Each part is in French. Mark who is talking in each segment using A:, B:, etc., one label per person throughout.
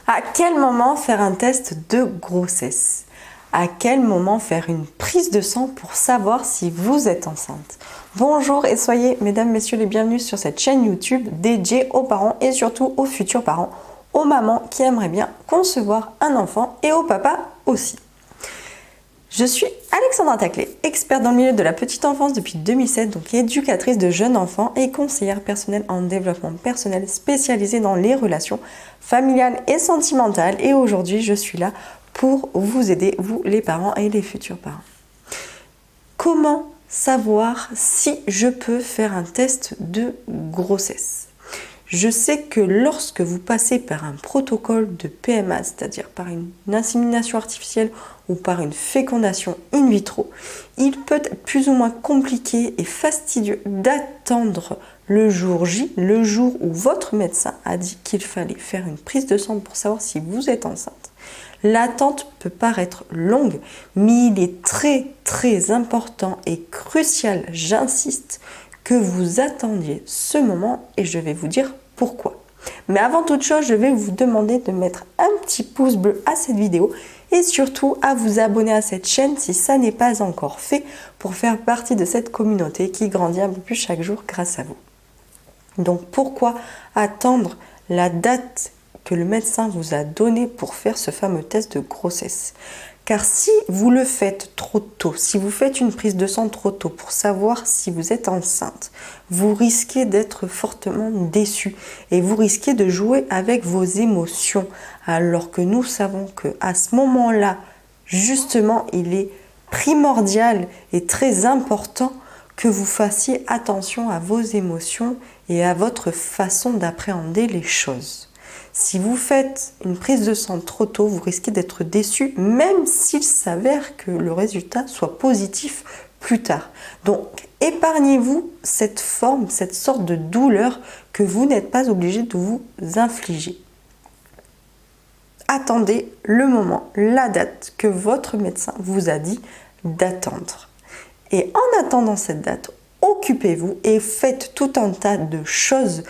A: À quel moment faire un test de grossesse? À quel moment faire une prise de sang pour savoir si vous êtes enceinte? Bonjour et soyez, mesdames, messieurs, les bienvenus sur cette chaîne YouTube dédiée aux parents et surtout aux futurs parents, aux mamans qui aimeraient bien concevoir un enfant et aux papas aussi. Je suis Alexandra Taclé, experte dans le milieu de la petite enfance depuis 2007, donc éducatrice de jeunes enfants et conseillère personnelle en développement personnel spécialisée dans les relations familiales et sentimentales. Et aujourd'hui, je suis là pour vous aider, vous les parents et les futurs parents. Comment savoir si je peux faire un test de grossesse? Je sais que lorsque vous passez par un protocole de PMA, c'est-à-dire par une insémination artificielle ou par une fécondation in vitro, il peut être plus ou moins compliqué et fastidieux d'attendre le jour J, le jour où votre médecin a dit qu'il fallait faire une prise de sang pour savoir si vous êtes enceinte. L'attente peut paraître longue, mais il est très important et crucial, j'insiste, que vous attendiez ce moment et je vais vous dire pourquoi. Mais avant toute chose, je vais vous demander de mettre un petit pouce bleu à cette vidéo et surtout à vous abonner à cette chaîne si ça n'est pas encore fait pour faire partie de cette communauté qui grandit un peu plus chaque jour grâce à vous. Donc pourquoi attendre la date que le médecin vous a donnée pour faire ce fameux test de grossesse? Car si vous le faites trop tôt, si vous faites une prise de sang trop tôt pour savoir si vous êtes enceinte, vous risquez d'être fortement déçu et vous risquez de jouer avec vos émotions. Alors que nous savons qu'à ce moment-là, justement, il est primordial et très important que vous fassiez attention à vos émotions et à votre façon d'appréhender les choses. Si vous faites une prise de sang trop tôt, vous risquez d'être déçu, même s'il s'avère que le résultat soit positif plus tard. Donc, épargnez-vous cette sorte de douleur que vous n'êtes pas obligé de vous infliger. Attendez le moment, la date que votre médecin vous a dit d'attendre. Et en attendant cette date, occupez-vous et faites tout un tas de choses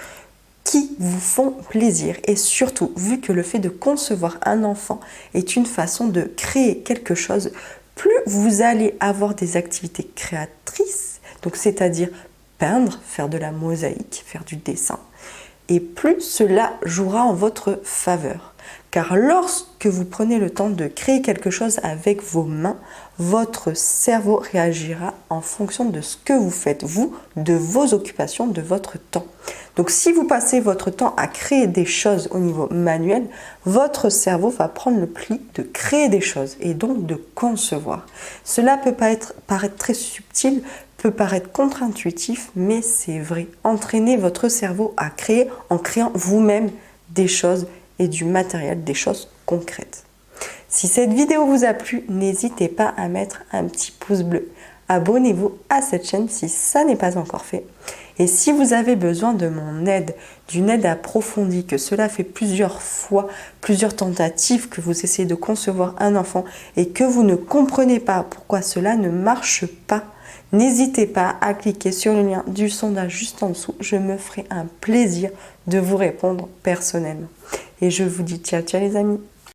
A: qui vous font plaisir. Et surtout, vu que le fait de concevoir un enfant est une façon de créer quelque chose, plus vous allez avoir des activités créatrices, donc c'est-à-dire peindre, faire de la mosaïque, faire du dessin, et plus cela jouera en votre faveur. Car lorsque vous prenez le temps de créer quelque chose avec vos mains, votre cerveau réagira en fonction de ce que vous faites, vous, de vos occupations, de votre temps. Donc si vous passez votre temps à créer des choses au niveau manuel, votre cerveau va prendre le pli de créer des choses et donc de concevoir. Cela peut paraître très subtil, peut paraître contre-intuitif, mais c'est vrai. Entraînez votre cerveau à créer en créant vous-même des choses et du matériel, des choses concrètes. Si cette vidéo vous a plu, n'hésitez pas à mettre un petit pouce bleu. Abonnez-vous à cette chaîne si ça n'est pas encore fait. Et si vous avez besoin de mon aide, d'une aide approfondie, que cela fait plusieurs fois, plusieurs tentatives que vous essayez de concevoir un enfant et que vous ne comprenez pas pourquoi cela ne marche pas, n'hésitez pas à cliquer sur le lien du sondage juste en dessous. Je me ferai un plaisir de vous répondre personnellement. Et je vous dis ciao les amis.